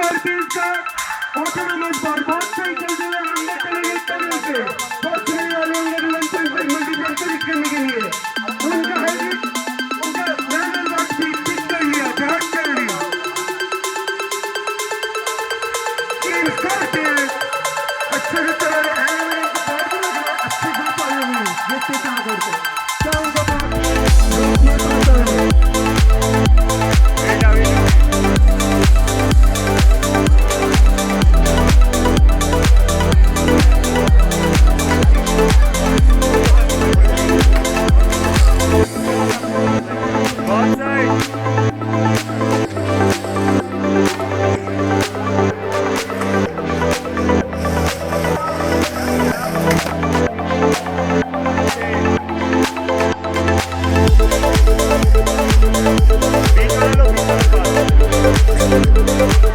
Circle का autonomous पर बहुत सही चलते हुए अंदर चले गए तरह से बहुत सही वाले अंदर इन्वेंशन से मल्टीप्लेक्सर करने के लिए उनका हाइब्रिड उनका मैनुअल वर्क भी ठीक कर लिया जहाज चल रही इन करते अच्छे से चला रहे हैं अच्छे से पाए हुए ये क्या करते क्या उनका बात ये पाता है Thank you.